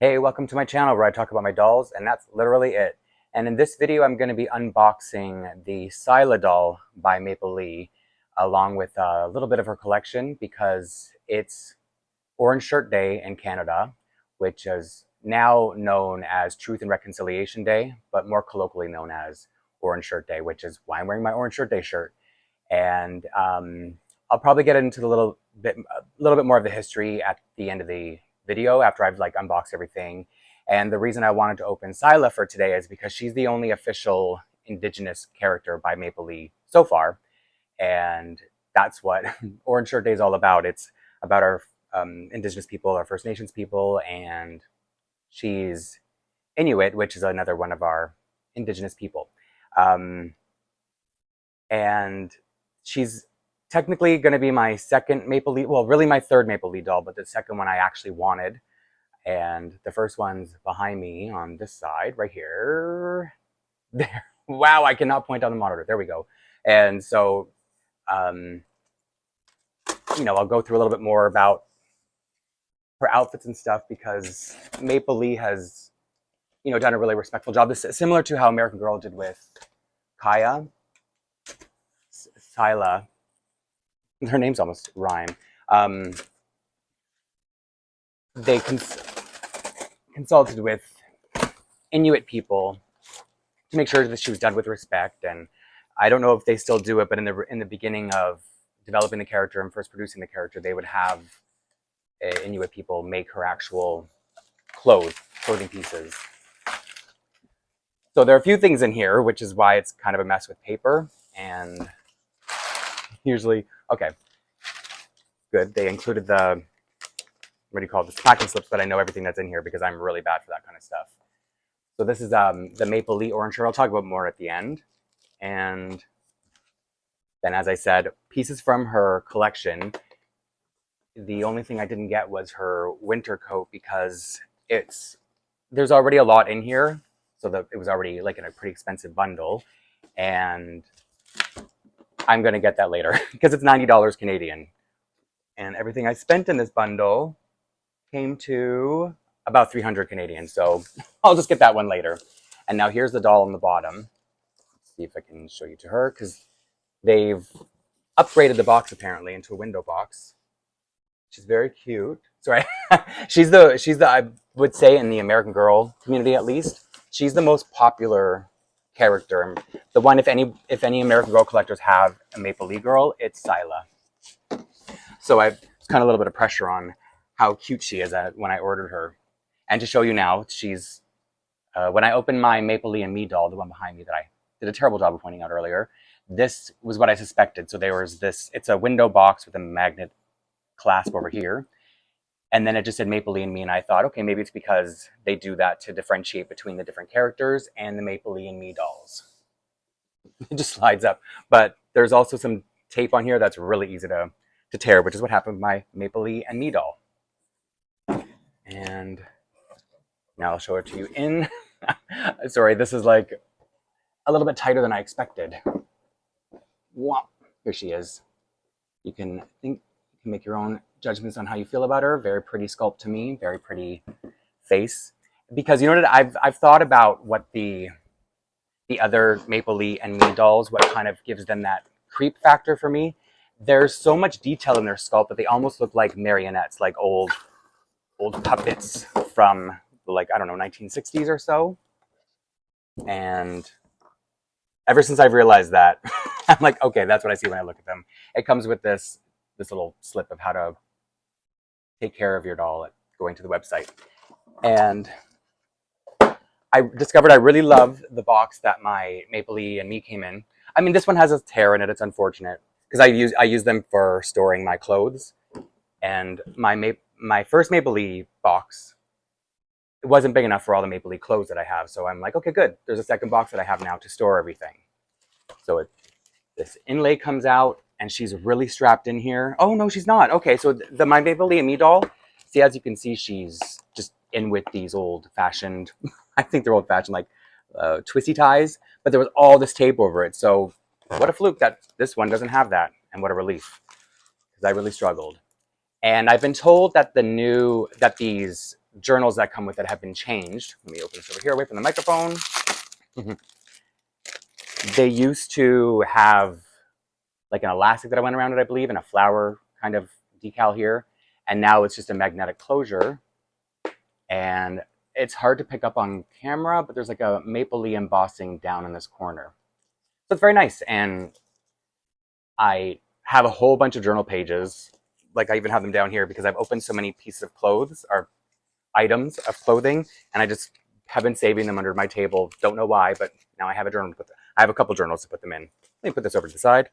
Hey, welcome to my channel where I talk about my dolls, and that's literally it. And in this video, I'm going to be unboxing the Sila doll by Maplelea, along with a little bit of her collection, because it's Orange Shirt Day in Canada, which is now known as Truth and Reconciliation Day, but more colloquially known as Orange Shirt Day, which is why I'm wearing my Orange Shirt Day shirt. And I'll probably get into a little bit more of the history at the end of the video after I've unboxed everything. And the reason I wanted to open Sila for today is because she's the only official indigenous character by Maplelea so far, and that's what Orange Shirt Day is all about. It's about our indigenous people, our First Nations people, and she's Inuit, which is another one of our indigenous people. And she's technically going to be my second Maplelea, well, really my third Maplelea doll, but the second one I actually wanted. And the first one's behind me on this side, right here. There. Wow, I cannot point on the monitor. There we go. And so, I'll go through a little bit more about her outfits and stuff, because Maplelea has, done a really respectful job. This is similar to how American Girl did with Kaya. Saila. Her names almost rhyme. They consulted with Inuit people to make sure that she was done with respect, and I don't know if they still do it, but in the beginning of developing the character and first producing the character, they would have Inuit people make her actual clothing pieces. So there are a few things in here, which is why it's kind of a mess with paper, and usually, okay, good. They included the, what do you call it, the packing slips, but I know everything that's in here because I'm really bad for that kind of stuff. So this is the Maplelea orange shirt. I'll talk about more at the end. And then, as I said, pieces from her collection. The only thing I didn't get was her winter coat, because there's already a lot in here. So it was already in a pretty expensive bundle. And I'm going to get that later because it's $90 Canadian. And everything I spent in this bundle came to about 300 Canadian. So I'll just get that one later. And now here's the doll on the bottom. Let's see if I can show you to her, because they've upgraded the box apparently into a window box. She's very cute. Sorry. she's the, I would say, in the American Girl community at least, she's the most popular character. The one, if any American Girl collectors have a Maplelea girl, it's Sila. So there's kind of a little bit of pressure on how cute she is when I ordered her. And to show you now, she's, when I opened my Maplelea and Me doll, the one behind me that I did a terrible job of pointing out earlier, this was what I suspected. So there was this, it's a window box with a magnet clasp over here. And then it just said Maplelea and Me, and I thought, okay, maybe it's because they do that to differentiate between the different characters and the Maplelea and Me dolls. It just slides up. But there's also some tape on here that's really easy to tear, which is what happened with my Maplelea and Me doll. And now I'll show it to you in. Sorry, this is a little bit tighter than I expected. Wow. Here she is. You can make your own judgments on how you feel about her. Very pretty sculpt to me. Very pretty face. Because you know what, I've thought about what the other Maplelea and Me dolls, what kind of gives them that creep factor for me. There's so much detail in their sculpt that they almost look like marionettes, like old puppets from I don't know, 1960s or so. And ever since I've realized that, I'm like, okay, that's what I see when I look at them. It comes with this little slip of how to take care of your doll going to the website. And I discovered I really love the box that my Maplelea and Me came in. I mean, this one has a tear in it. It's unfortunate because I use them for storing my clothes. And my first Maplelea box, it wasn't big enough for all the Maplelea clothes that I have. So I'm like, okay, good. There's a second box that I have now to store everything. So this inlay comes out, and she's really strapped in here. Oh, no, she's not. Okay, so my Maplelea and Me doll, see, as you can see, she's just in with these old-fashioned, I think they're old-fashioned, twisty ties, but there was all this tape over it. So what a fluke that this one doesn't have that, and what a relief, because I really struggled. And I've been told that journals that come with it have been changed. Let me open this over here away from the microphone. They used to have like an elastic that went around it, I believe, and a flower kind of decal here. And now it's just a magnetic closure. And it's hard to pick up on camera, but there's like a Maplelea embossing down in this corner. So it's very nice. And I have a whole bunch of journal pages. Like I even have them down here because I've opened so many pieces of clothes or items of clothing, and I just have been saving them under my table. Don't know why, but now I have a journal to put them. I have a couple journals to put them in. Let me put this over to the side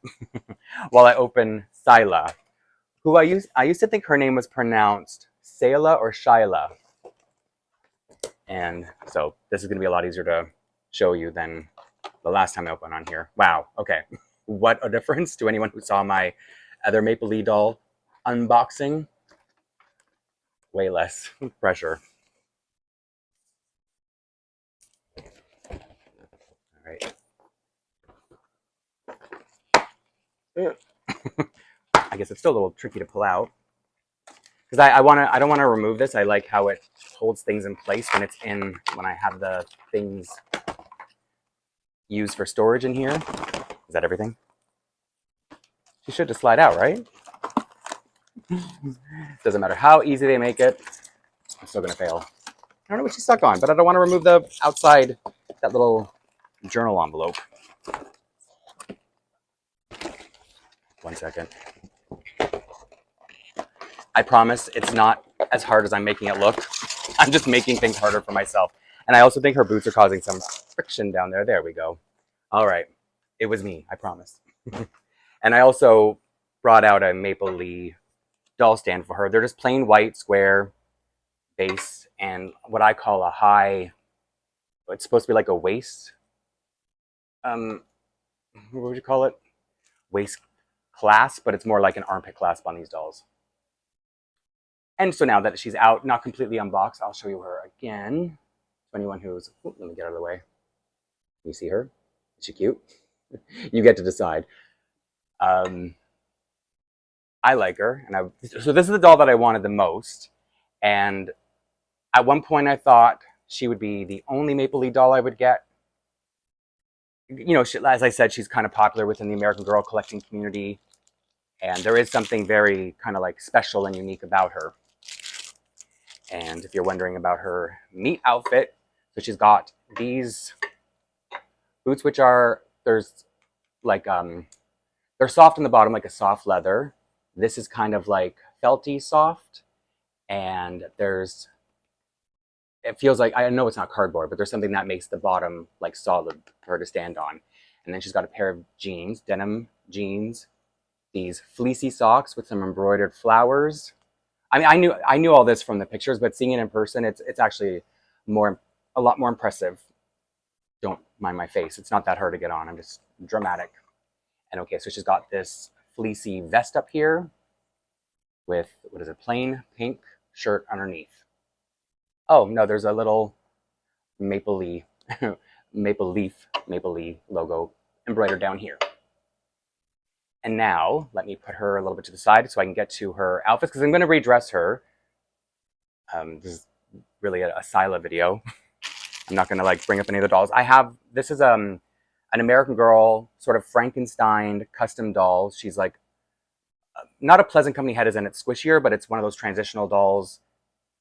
while I open Sila, who I used to think her name was pronounced Saila or Sila. And so this is going to be a lot easier to show you than the last time I opened on here. Wow. Okay. What a difference to anyone who saw my other Maplelea doll unboxing. Way less pressure. All right. I guess it's still a little tricky to pull out because I don't want to remove this. I like how it holds things in place when I have the things used for storage in here. Is that everything? She should just slide out, right? Doesn't matter how easy they make it, I'm still gonna fail. I don't know what she's stuck on, but I don't want to remove the outside, that little journal envelope. 1 second. I promise it's not as hard as I'm making it look. I'm just making things harder for myself. And I also think her boots are causing some friction down there. There we go. All right. It was me, I promise. And I also brought out a Maplelea doll stand for her. They're just plain white square base and what I call a high, it's supposed to be like a waist. What would you call it? Waist clasp, but it's more like an armpit clasp on these dolls. And so now that she's out, not completely unboxed, I'll show you her again. To anyone who's, let me get out of the way. Can you see her? Is she cute? You get to decide. I like her, and so this is the doll that I wanted the most. And at one point, I thought she would be the only Maplelea doll I would get. You know, as I said, she's kind of popular within the American Girl collecting community, and there is something very kind of like special and unique about her. And if you're wondering about her meet outfit, so she's got these boots, which are, there's like, they're soft on the bottom, like a soft leather. This is kind of like felty soft. And it feels like, I know it's not cardboard, but there's something that makes the bottom like solid for her to stand on. And then she's got a pair of jeans, denim jeans, these fleecy socks with some embroidered flowers. I mean, I knew all this from the pictures, but seeing it in person, it's actually a lot more impressive. Don't mind my face. It's not that hard to get on. I'm just dramatic. And okay, so she's got this fleecy vest up here with, what is it, plain pink shirt underneath. Oh, no, there's a little Maplelea logo embroidered down here. And now, let me put her a little bit to the side so I can get to her outfits, because I'm going to redress her. This is really a Sila video. I'm not going to like bring up any of the dolls. This is an American Girl, sort of Frankenstein custom doll. She's like, not a Pleasant Company head as in it's squishier, but it's one of those transitional dolls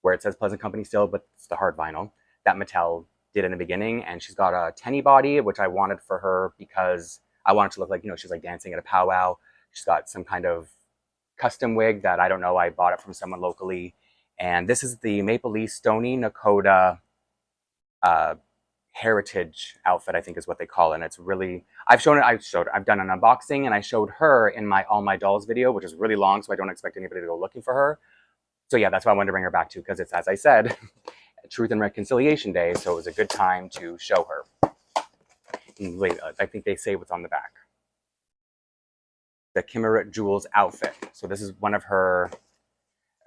where it says Pleasant Company still, but it's the hard vinyl that Mattel did in the beginning. And she's got a tenny body, which I wanted for her because I want it to look like, you know, she's like dancing at a powwow. She's got some kind of custom wig that I don't know. I bought it from someone locally. And this is the Maplelea Stony Nakota heritage outfit, I think is what they call it. And it's really, I've done an unboxing, and I showed her in my All My Dolls video, which is really long, so I don't expect anybody to go looking for her. So yeah, that's why I wanted to bring her back to, because it's, as I said, Truth and Reconciliation Day, so it was a good time to show her. Wait, I think they say what's on the back. The Kimmerit Jewels outfit. So this is one of her,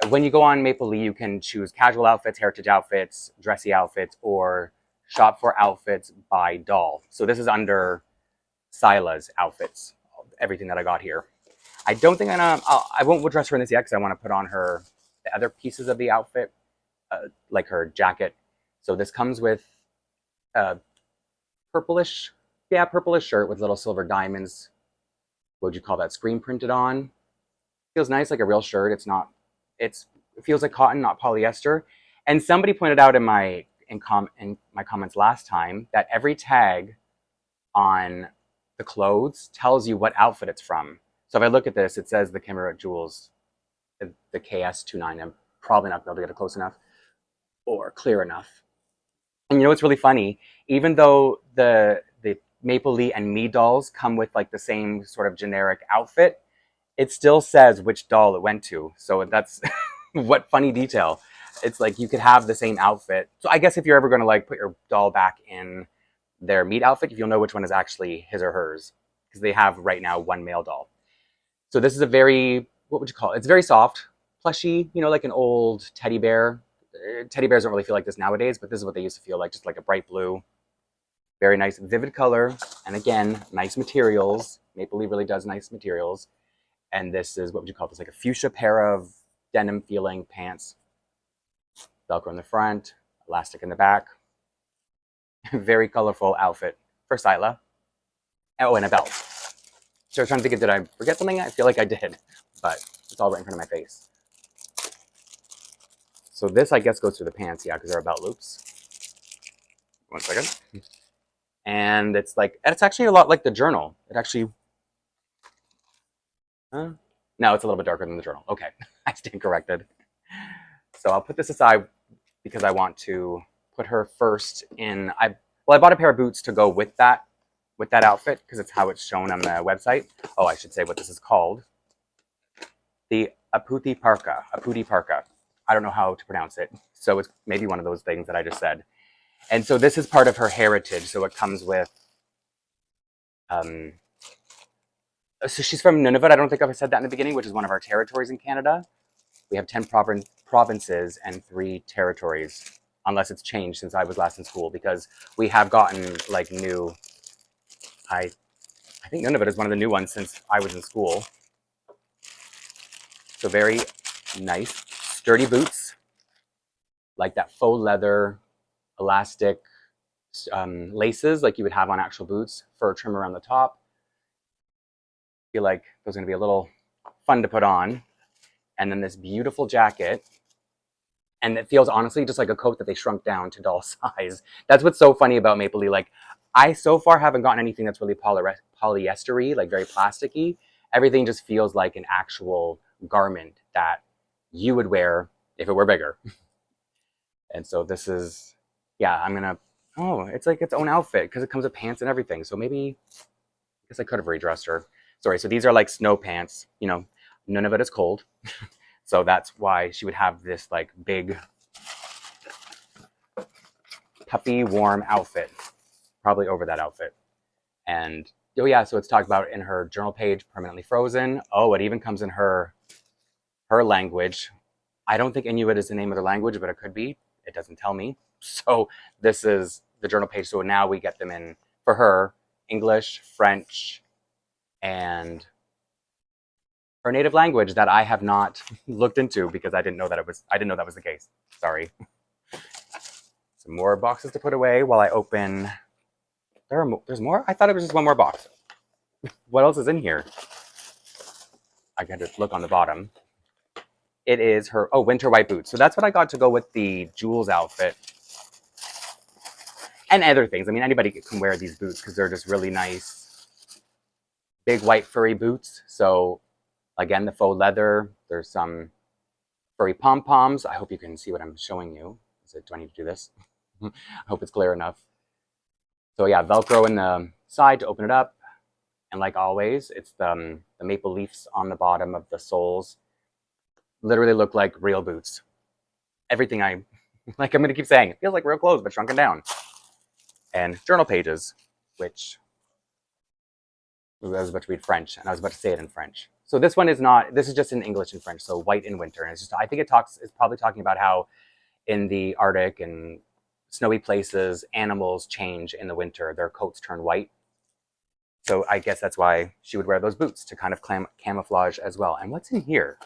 when you go on Maplelea, you can choose casual outfits, heritage outfits, dressy outfits, or shop for outfits by doll. So this is under Sila's outfits, everything that I got here. I don't think I won't dress her in this yet because I want to put on her the other pieces of the outfit like her jacket. So this comes with a purplish, yeah, purplish shirt with little silver diamonds. What would you call that? Screen printed on. Feels nice, like a real shirt. It's not. It feels like cotton, not polyester. And somebody pointed out in my comments last time that every tag on the clothes tells you what outfit it's from. So if I look at this, it says the Kimmerer Jewels, the KS29. I'm probably not going to be able to get it close enough or clear enough. And you know what's really funny? Even though the Maplelea and Me dolls come with like the same sort of generic outfit, it still says which doll it went to. So that's what funny detail. It's like you could have the same outfit. So I guess if you're ever going to like put your doll back in their meat outfit, you'll know which one is actually his or hers, because they have right now one male doll. So this is a very, what would you call it? It's very soft, plushy, you know, like an old teddy bear. Teddy bears don't really feel like this nowadays, but this is what they used to feel like, just like a bright blue. Very nice, vivid color. And again, nice materials. Maplelea really does nice materials. And this is, what would you call this? Like a fuchsia pair of denim feeling pants. Velcro in the front, elastic in the back. Very colorful outfit for Sila. Oh, and a belt. So I was trying to think, did I forget something? I feel like I did, but it's all right in front of my face. So this, I guess, goes through the pants, yeah, because there are belt loops. One second. And it's like, it's actually a lot like the journal. It actually, no, it's a little bit darker than the journal. Okay, I stand corrected. So I'll put this aside because I want to put her first in, I bought a pair of boots to go with that outfit, because it's how it's shown on the website. Oh, I should say what this is called. The Aputi Parka. I don't know how to pronounce it. So it's maybe one of those things that I just said. And so this is part of her heritage. So it comes with, so she's from Nunavut. I don't think I've said that in the beginning, which is one of our territories in Canada. We have 10 provinces and 3 territories, unless it's changed since I was last in school, because we have gotten like new, I think Nunavut is one of the new ones since I was in school. So very nice, sturdy boots, like that faux leather, elastic laces like you would have on actual boots, fur trim around the top. I feel like those are going to be a little fun to put on. And then this beautiful jacket. And it feels honestly just like a coat that they shrunk down to doll size. That's what's so funny about Maplelea. Like, I so far haven't gotten anything that's really polyester-y, like very plasticky. Everything just feels like an actual garment that you would wear if it were bigger. And so this is, yeah, I'm gonna, oh, it's like its own outfit because it comes with pants and everything. So maybe, I guess I could have redressed her. Sorry, so these are like snow pants. You know, none of it is cold. So that's why she would have this like big, puffy, warm outfit, probably over that outfit. And oh yeah, so it's talked about in her journal page, permanently frozen. Oh, it even comes in her language. I don't think Inuit is the name of the language, but it could be. It doesn't tell me. So this is the journal page. So now we get them in for her English, French, and her native language that I have not looked into because I didn't know that that was the case. Sorry. Some more boxes to put away while I open. There's more? I thought it was just one more box. What else is in here? I got to look on the bottom. It is her, oh, winter white boots. So that's what I got to go with the Jules outfit. And other things. I mean, anybody can wear these boots because they're just really nice, big white furry boots. So again, the faux leather. There's some furry pom-poms. I hope you can see what I'm showing you. Do I need to do this? I hope it's clear enough. So yeah, Velcro in the side to open it up. And like always, it's the maple leaves on the bottom of the soles. Literally look like real boots. Everything I'm going to keep saying, it feels like real clothes, but shrunken down. And journal pages, which I was about to read French, and I was about to say it in French. So this one is not, this is just in English and French, so white in winter. And it's just, I think it's probably talking about how in the Arctic and snowy places, animals change in the winter. Their coats turn white. So I guess that's why she would wear those boots, to kind of camouflage as well. And what's in here?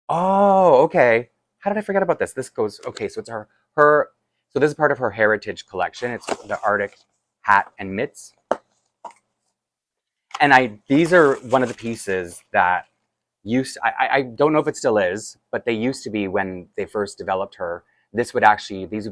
Oh, okay. how did I forget about this? This goes, okay, so it's so this is part of her heritage collection. It's the Arctic hat and mitts. And these are one of the pieces that I don't know if it still is, but they used to be when they first developed her. These would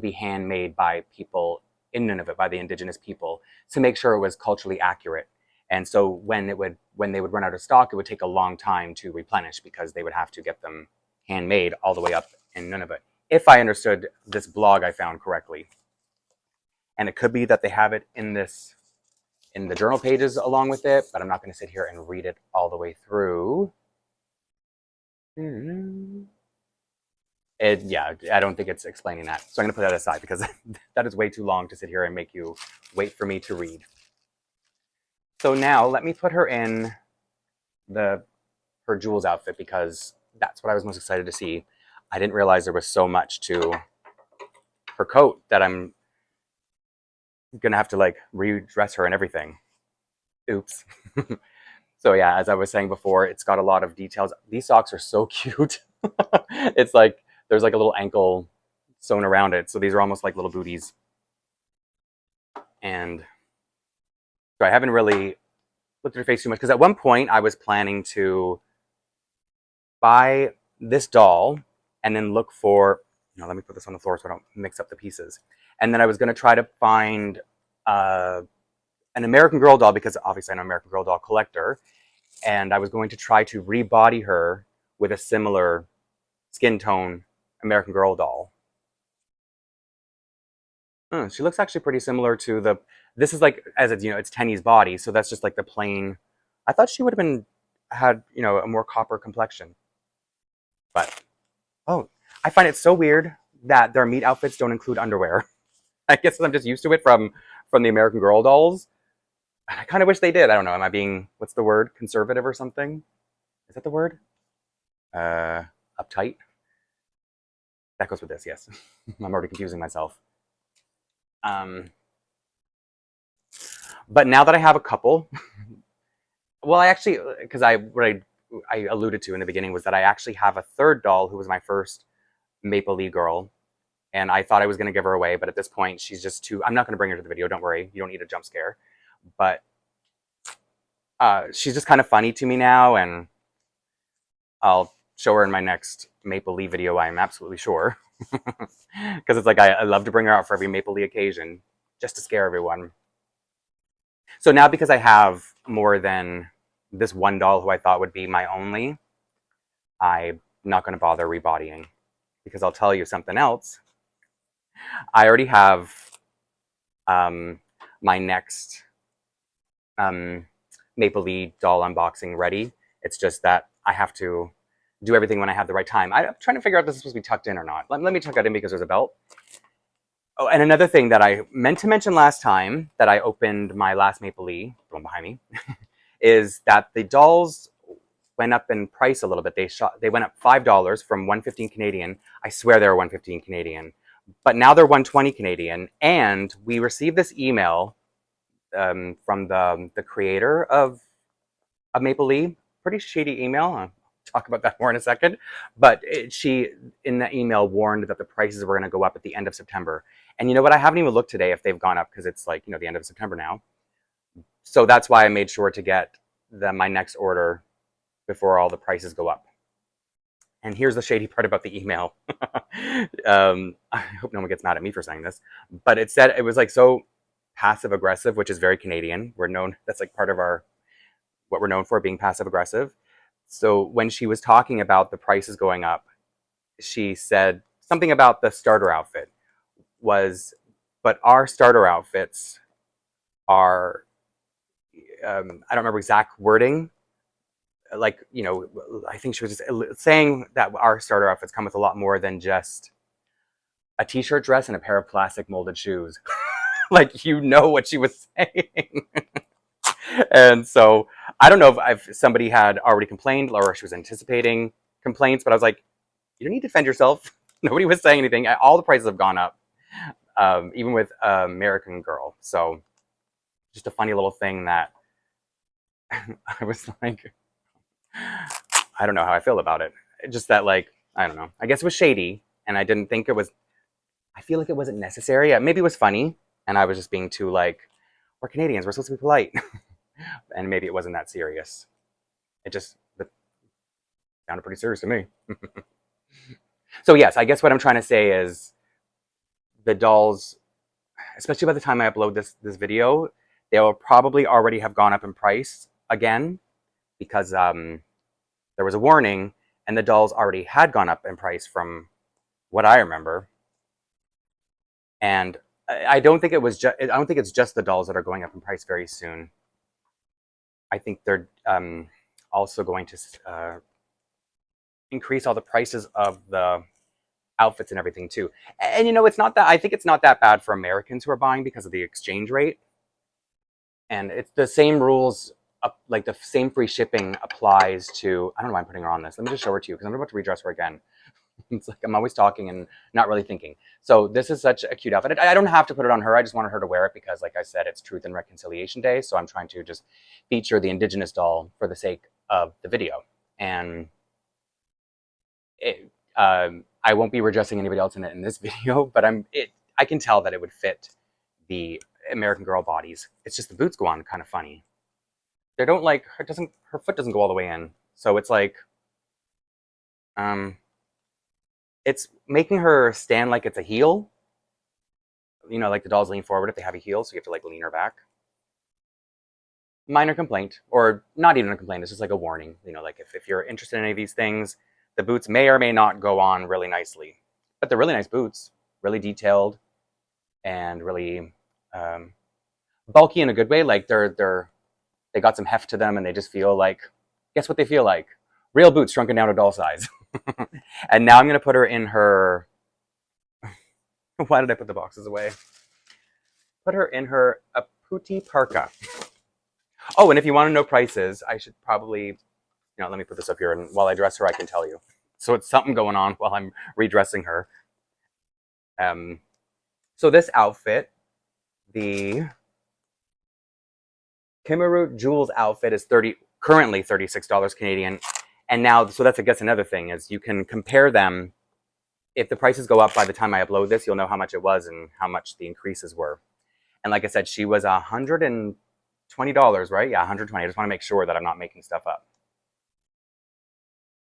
be handmade by people in Nunavut, by the indigenous people, to make sure it was culturally accurate. And so when they would run out of stock, it would take a long time to replenish because they would have to get them handmade all the way up in Nunavut. If I understood this blog I found correctly. And it could be that they have it in the journal pages along with it, but I'm not going to sit here and read it all the way through. Yeah, I don't think it's explaining that. So I'm going to put that aside because that is way too long to sit here and make you wait for me to read. So now let me put her in her Jules outfit because that's what I was most excited to see. I didn't realize there was so much to her coat that I'm going to have to like redress her and everything. Oops. So yeah, as I was saying before, it's got a lot of details. These socks are so cute. It's like there's like a little ankle sewn around it. So these are almost like little booties. And so I haven't really looked at her face too much because at one point I was planning to buy this doll and then look for, let me put this on the floor so I don't mix up the pieces. And then I was going to try to find an American Girl doll because obviously I'm an American Girl doll collector. And I was going to try to rebody her with a similar skin tone American Girl doll. She looks actually pretty similar to this is like, as it's, it's Tenny's body. So that's just like the plain, I thought she would have had a more copper complexion. But, oh, I find it so weird that their meat outfits don't include underwear. I guess I'm just used to it from the American Girl dolls. I kind of wish they did. I don't know. Am I being, what's the word? Conservative or something? Is that the word? Uptight? That goes with this, yes. I'm already confusing myself. But now that I have a couple, well, I actually, because what I alluded to in the beginning was that I actually have a third doll who was my first Maplelea girl. And I thought I was going to give her away, but at this point, she's just too, I'm not going to bring her to the video. Don't worry. You don't need a jump scare. But she's just kind of funny to me now, and I'll show her in my next Maplelea video, I'm absolutely sure. Because it's like I love to bring her out for every Maplelea occasion, just to scare everyone. So now because I have more than this one doll who I thought would be my only, I'm not going to bother rebodying. Because I'll tell you something else. I already have my next Maplelea doll unboxing ready. It's just that I have to do everything when I have the right time. I'm trying to figure out if this is supposed to be tucked in or not. Let me tuck that in because there's a belt. Oh, and another thing that I meant to mention last time that I opened my last Maplelea, the one behind me, is that the dolls went up in price a little bit. They went up $5 from 115 Canadian. I swear they were 115 Canadian. But now they're 120 Canadian. And we received this email from the creator of Maplelea. Pretty shady email. I'll talk about that more in a second. But she, in that email, warned that the prices were going to go up at the end of September. And you know what? I haven't even looked today if they've gone up because it's like, the end of September now. So that's why I made sure to get my next order before all the prices go up. And here's the shady part about the email. I hope no one gets mad at me for saying this, but it said it was like so passive aggressive, which is very Canadian. That's like part of what we're known for, being passive aggressive. So when she was talking about the prices going up, she said something about the starter outfit but our starter outfits are, I don't remember exact wording. Like, I think she was just saying that our starter outfits come with a lot more than just a t-shirt, dress, and a pair of plastic molded shoes. Like, what she was saying. And so I don't know if somebody had already complained or she was anticipating complaints, but I was like, you don't need to defend yourself. Nobody was saying anything. All the prices have gone up, even with American Girl. So just a funny little thing that I was like, I don't know how I feel about it. Just that, like, I don't know. I guess it was shady, and I didn't think it was. I feel like it wasn't necessary. Maybe it was funny, and I was just being too like, we're Canadians, we're supposed to be polite, and maybe it wasn't that serious. It just sounded pretty serious to me. So yes, I guess what I'm trying to say is the dolls, especially by the time I upload this video, they will probably already have gone up in price again because there was a warning, and the dolls already had gone up in price from what I remember. And I don't think it was just. I don't think it's just the dolls that are going up in price very soon. I think they're also going to increase all the prices of the outfits and everything too. And you know, it's not that. I think it's not that bad for Americans who are buying because of the exchange rate. And it's the same rules. Like the same free shipping applies to. I don't know why I'm putting her on this. Let me just show her to you because I'm about to redress her again. It's like I'm always talking and not really thinking. So this is such a cute outfit. I don't have to put it on her. I just wanted her to wear it because, like I said, it's Truth and Reconciliation Day. So I'm trying to just feature the indigenous doll for the sake of the video. And I won't be redressing anybody else in this video, but I can tell that it would fit the American Girl bodies. It's just the boots go on kind of funny. They don't like her foot doesn't go all the way in. So it's like it's making her stand like it's a heel. You know, like the dolls lean forward if they have a heel, so you have to like lean her back. Minor complaint, or not even a complaint, it's just like a warning. You know, like if you're interested in any of these things, the boots may or may not go on really nicely. But they're really nice boots, really detailed, and really bulky in a good way. Like they got some heft to them, and they just feel like, guess what they feel like? Real boots shrunken down to doll size. And now I'm going to put her in her... Why did I put the boxes away? Put her in her Aputi parka. Oh, and if you want to know prices, I should probably... let me put this up here, and while I dress her, I can tell you. So it's something going on while I'm redressing her. So this outfit, the Kimaru Jewels outfit is currently $36 Canadian. And now, so that's, I guess, another thing is you can compare them. If the prices go up by the time I upload this, you'll know how much it was and how much the increases were. And like I said, she was $120, right? Yeah, $120. I just want to make sure that I'm not making stuff up.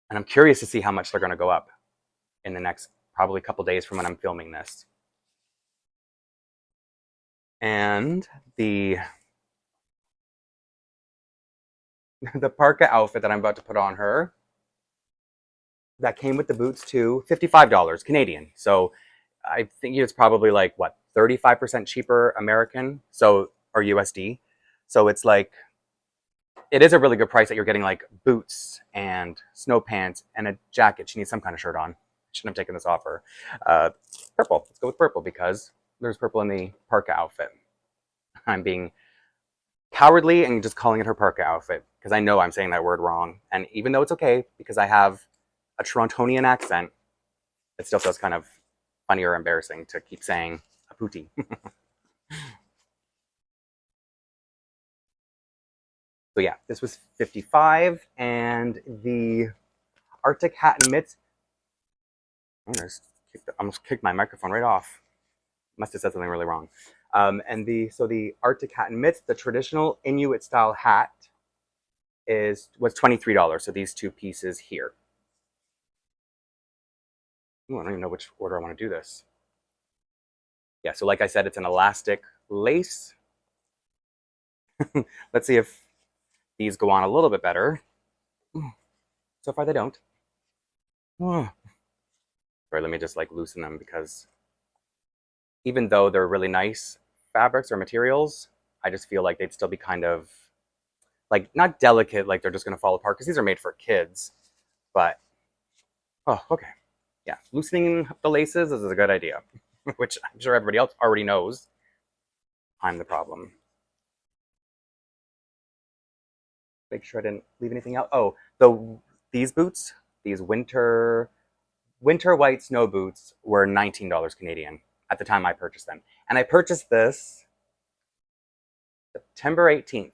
And I'm curious to see how much they're going to go up in the next probably couple days from when I'm filming this. And the parka outfit that I'm about to put on her, that came with the boots too, $55 Canadian. So I think it's probably like, what, 35% cheaper American, so, or USD. So it's like, it is a really good price that you're getting like boots and snow pants and a jacket. She needs some kind of shirt on. Shouldn't have taken this off her. Purple. Let's go with purple because there's purple in the parka outfit. I'm being cowardly and just calling it her parka outfit because I know I'm saying that word wrong. And even though it's okay because I have a Torontonian accent, it still feels kind of funny or embarrassing to keep saying Aputi. So yeah, this was $55, and the Arctic hat and mitts. I almost kicked my microphone right off. Must have said something really wrong. And the Arctic hat and mitts, the traditional Inuit style hat, was $23. So these two pieces here. Ooh, I don't even know which order I want to do this. Yeah, so like I said, it's an elastic lace. Let's see if these go on a little bit better. So far they don't. Sorry, let me just like loosen them because even though they're really nice fabrics or materials, I just feel like they'd still be kind of like not delicate, like they're just going to fall apart because these are made for kids. But oh, okay, yeah, loosening the laces is a good idea, which I'm sure everybody else already knows. I'm the problem. Make sure I didn't leave anything out. Oh, these boots, these winter white snow boots were $19 Canadian at the time I purchased them. And I purchased this September 18th.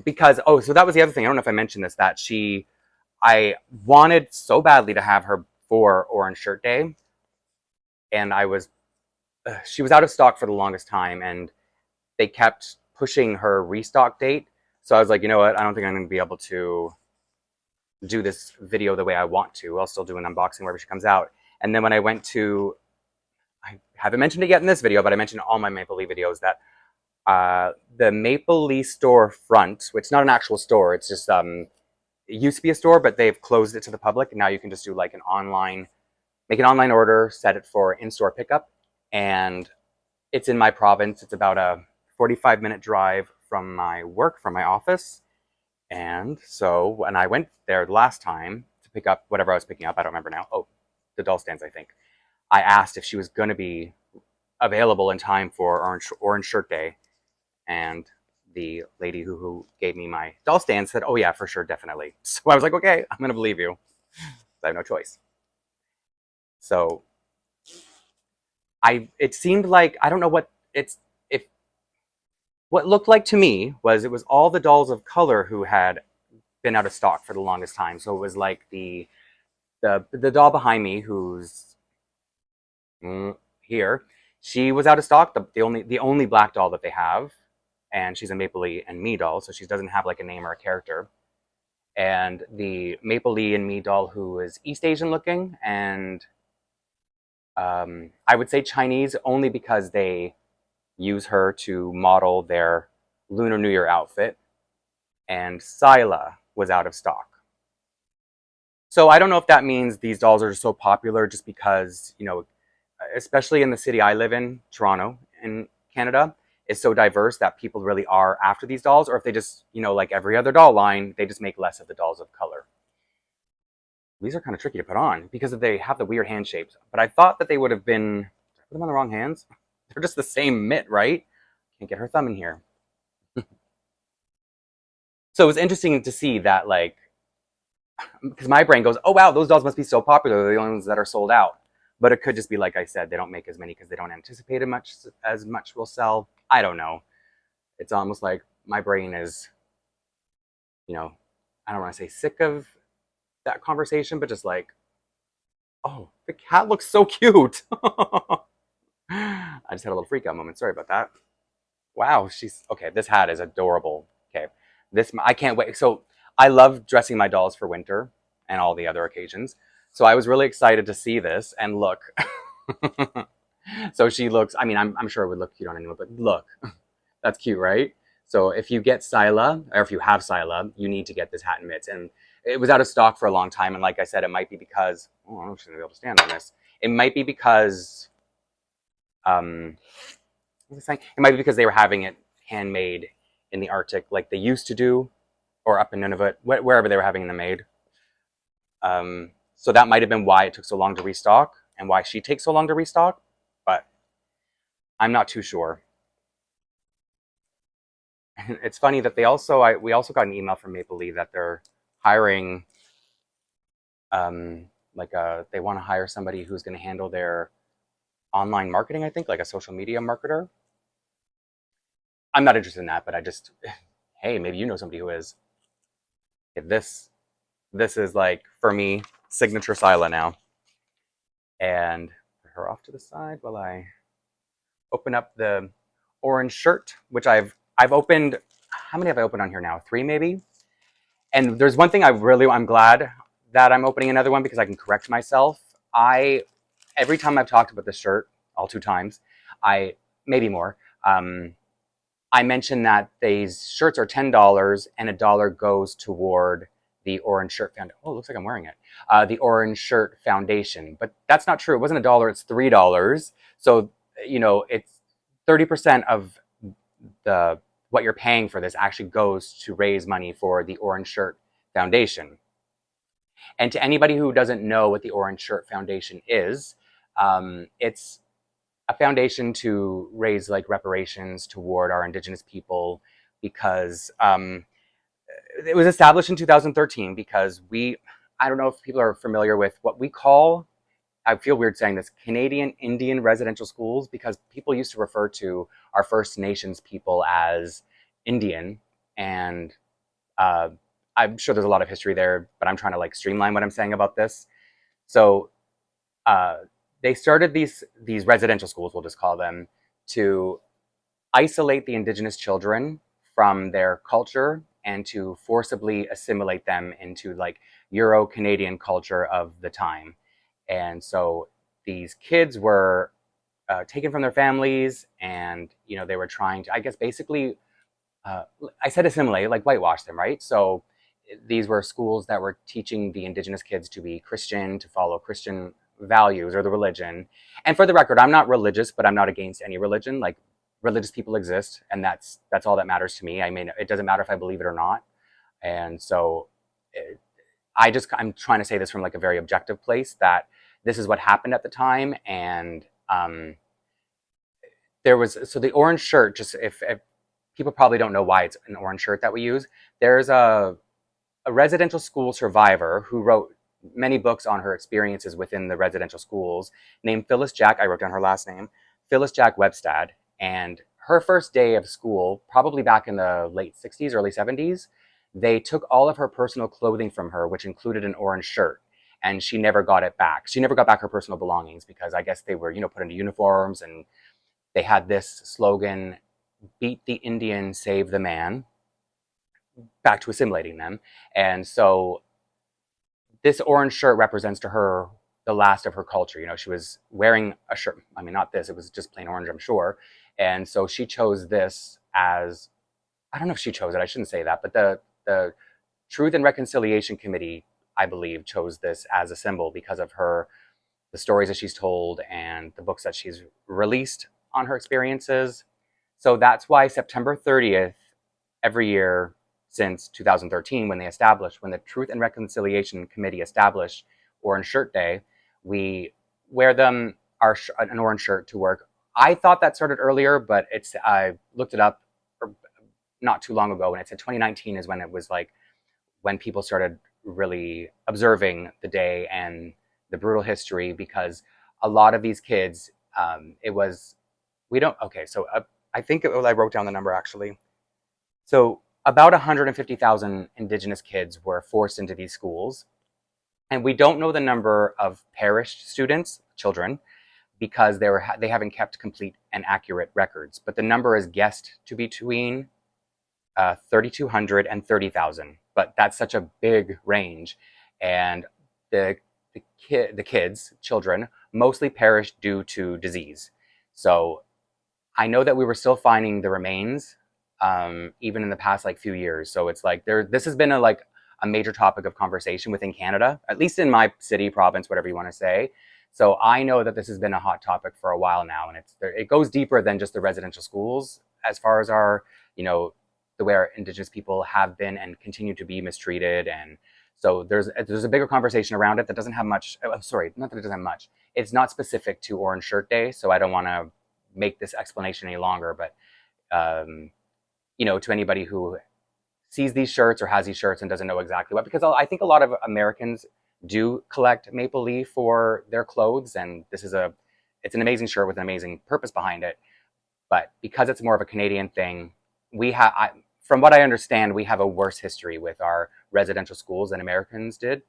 Because, oh, so that was the other thing. I don't know if I mentioned this, that I wanted so badly to have her for Orange Shirt Day, and she was out of stock for the longest time, and they kept pushing her restock date. So I was like, you know what? I don't think I'm going to be able to do this video the way I want to. I'll still do an unboxing wherever she comes out. And then when I went to, I haven't mentioned it yet in this video, but I mentioned all my Maplelea videos that the Maplelea store front, which is not an actual store, it's just, it used to be a store, but they've closed it to the public. And now you can just do like make an online order, set it for in-store pickup. And it's in my province. It's about a 45-minute drive from my work, from my office. And so when I went there the last time to pick up whatever I was picking up, I don't remember now. Oh, the doll stands, I think. I asked if she was going to be available in time for Orange Shirt Day. And the lady who gave me my doll stand said, oh yeah, for sure, definitely. So I was like, okay, I'm going to believe you. I have no choice. So it seemed like, I don't know what what looked like to me was it was all the dolls of color who had been out of stock for the longest time. So it was like the doll behind me, who's here, she was out of stock. The only black doll that they have, and she's a Maplelea and Me doll, so she doesn't have like a name or a character. And the Maplelea and Me doll, who is East Asian looking, and I would say Chinese only because they use her to model their Lunar New Year outfit. And Sila was out of stock. So I don't know if that means these dolls are so popular just because, you know, especially in the city I live in, Toronto, in Canada, is so diverse that people really are after these dolls, or if they just, you know, like every other doll line, they just make less of the dolls of color. These are kind of tricky to put on because they have the weird hand shapes. But I thought that they would have been, did I put them on the wrong hands? They're just the same mitt, right? Can't get her thumb in here. So it was interesting to see that, like, because my brain goes, oh wow, those dolls must be so popular. They're the only ones that are sold out. But it could just be, like I said, they don't make as many because they don't anticipate as much will sell. I don't know. It's almost like my brain is, you know, I don't want to say sick of that conversation, but just like, oh, the cat looks so cute. I just had a little freak out moment. Sorry about that. Wow, she's okay. This hat is adorable. Okay, I can't wait. So I love dressing my dolls for winter and all the other occasions. So I was really excited to see this and look. So she looks, I mean, I'm sure it would look cute on anyone, but look, that's cute, right? So if you get Sila, or if you have Sila, you need to get this hat and mitts. And it was out of stock for a long time. And like I said, it might be because, oh, I don't know if she's gonna be able to stand on this. It might be because, what was I saying? It might be because they were having it handmade in the Arctic like they used to do, or up in Nunavut, wherever they were having them made. So that might have been why it took so long to restock and why she takes so long to restock, but I'm not too sure. It's funny that we also got an email from Maplelea that they're hiring, they want to hire somebody who's going to handle their online marketing, I think, like a social media marketer. I'm not interested in that, but I just, hey, maybe you know somebody who is. This is like, for me, signature Sila now. And put her off to the side while I open up the orange shirt, which I've opened. How many have I opened on here now? 3 maybe. And there's one thing I'm glad that I'm opening another one because I can correct myself. Every time I've talked about this shirt, all 2 times, maybe more, I mentioned that these shirts are $10 and $1 goes toward the Orange Shirt Foundation. Oh, it looks like I'm wearing it. The Orange Shirt Foundation. But that's not true. It wasn't $1, it's $3. So, you know, it's 30% of what you're paying for this actually goes to raise money for the Orange Shirt Foundation. And to anybody who doesn't know what the Orange Shirt Foundation is, it's a foundation to raise like reparations toward our indigenous people, because it was established in 2013 because I don't know if people are familiar with what we call, I feel weird saying this, Canadian Indian residential schools, because people used to refer to our First Nations people as Indian, and I'm sure there's a lot of history there, but I'm trying to like streamline what I'm saying about this. So uh, they started these residential schools, we'll just call them, to isolate the indigenous children from their culture and to forcibly assimilate them into like Euro-Canadian culture of the time. And so these kids were taken from their families, and they were trying to, I guess, basically, I said assimilate, like whitewash them, right? So these were schools that were teaching the indigenous kids to be Christian, to follow Christian values or the religion. And for the record, I'm not religious, but I'm not against any religion. Like, religious people exist, and that's all that matters to me. I mean, it doesn't matter if I believe it or not. And so it, I'm trying to say this from like a very objective place, that this is what happened at the time. And there was, so the orange shirt, just if people probably don't know why it's an orange shirt that we use, there's a residential school survivor who wrote many books on her experiences within the residential schools, named Phyllis Jack. I wrote down her last name, Phyllis Jack Webstad. And her first day of school, probably back in the late 60s, early 70s, they took all of her personal clothing from her, which included an orange shirt. And she never got it back. She never got back her personal belongings, because I guess they were, put into uniforms, and they had this slogan, beat the Indian, save the man, back to assimilating them. And so this orange shirt represents to her the last of her culture. She was wearing a shirt. I mean, not this, it was just plain orange, I'm sure. And so she chose this as, I don't know if she chose it, I shouldn't say that, but the Truth and Reconciliation Committee, I believe, chose this as a symbol because of the stories that she's told and the books that she's released on her experiences. So that's why September 30th every year since 2013, when the Truth and Reconciliation Committee established Orange Shirt Day, we wear an orange shirt to work. I thought that started earlier, but I looked it up not too long ago, and it said 2019 is when it was like when people started really observing the day and the brutal history, because a lot of these kids, I think I wrote down the number actually. So about 150,000 indigenous kids were forced into these schools. And we don't know the number of perished students, children, because they haven't kept complete and accurate records. But the number is guessed to be between 3,200 and 30,000. But that's such a big range. And the kids, children, mostly perished due to disease. So I know that we were still finding the remains, even in the past like few years. So it's like this has been a major topic of conversation within Canada, at least in my city, province, whatever you want to say. So I know that this has been a hot topic for a while now, and it goes deeper than just the residential schools, as far as the way our Indigenous people have been and continue to be mistreated. And so there's a bigger conversation around it that doesn't have much. Sorry, not that it doesn't have much. It's not specific to Orange Shirt Day, so I don't want to make this explanation any longer. But to anybody who sees these shirts or has these shirts and doesn't know exactly what, because I think a lot of Americans do collect maple leaf for their clothes, and it's an amazing shirt with an amazing purpose behind it. But because it's more of a Canadian thing, from what I understand, we have a worse history with our residential schools than Americans did.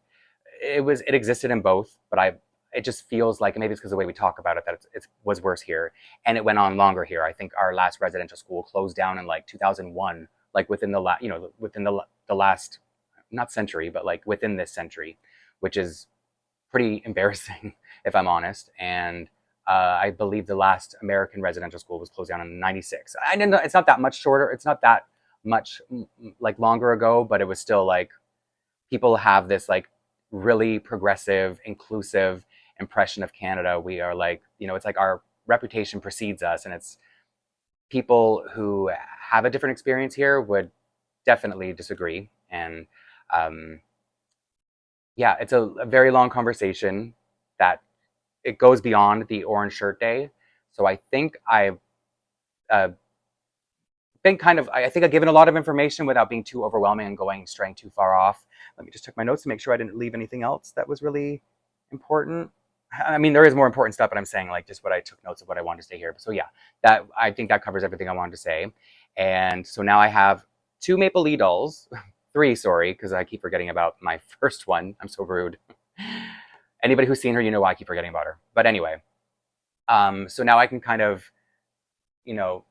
It existed in both, but it just feels like, maybe it's because of the way we talk about it, that it was worse here, and it went on longer here. I think our last residential school closed down in like 2001, like within the last, not century, but like within this century, which is pretty embarrassing if I'm honest. And I believe the last American residential school was closed down in '96. I didn't know, it's not that much shorter. It's not that much like longer ago, but it was still like, people have this like really progressive, inclusive impression of Canada. We are like, it's like our reputation precedes us, and it's people who have a different experience here would definitely disagree. And yeah, it's a very long conversation that it goes beyond the Orange Shirt Day. So I think I've given a lot of information without being too overwhelming and straying too far off. Let me just check my notes to make sure I didn't leave anything else that was really important. I mean, there is more important stuff, but I'm saying like just what I took notes of what I wanted to say here. So yeah, I think that covers everything I wanted to say. And so now I have 2 Maplelea dolls 3, sorry, because I keep forgetting about my first one. I'm so rude. Anybody who's seen her, you know why I keep forgetting about her. But anyway, so now I can kind of, you know,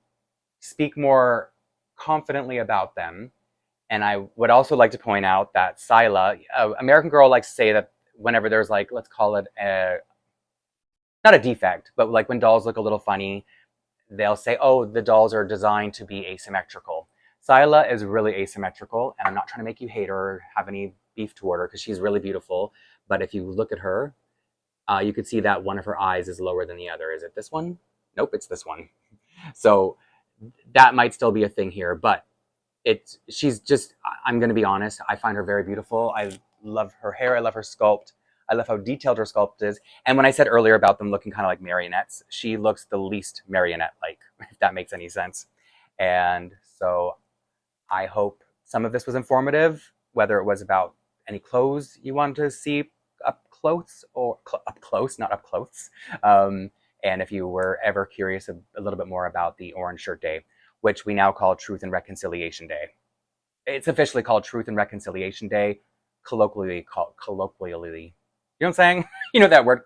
speak more confidently about them. And I would also like to point out that Sila, American Girl likes to say that whenever there's like, let's call it not a defect, but like when dolls look a little funny, they'll say, oh, the dolls are designed to be asymmetrical. Saila is really asymmetrical, and I'm not trying to make you hate her or have any beef toward her because she's really beautiful. But if you look at her, you could see that one of her eyes is lower than the other. Is it this one? Nope, it's this one. So that might still be a thing here, but she's just, I'm going to be honest, I find her very beautiful. I love her hair. I love her sculpt. I love how detailed her sculpt is. And when I said earlier about them looking kind of like marionettes, she looks the least marionette-like, if that makes any sense. And so I hope some of this was informative, whether it was about any clothes you wanted to see up close, or up close, not up close. And if you were ever curious a little bit more about the Orange Shirt Day, which we now call Truth and Reconciliation Day. It's officially called Truth and Reconciliation Day, colloquially. You know what I'm saying? You know that word,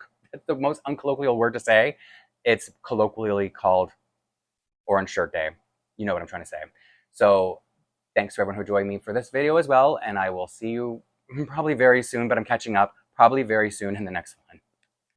the most uncolloquial word to say. It's colloquially called Orange Shirt Day. You know what I'm trying to say. So thanks to everyone who joined me for this video as well, and I will see you probably very soon, but I'm catching up, probably very soon in the next one.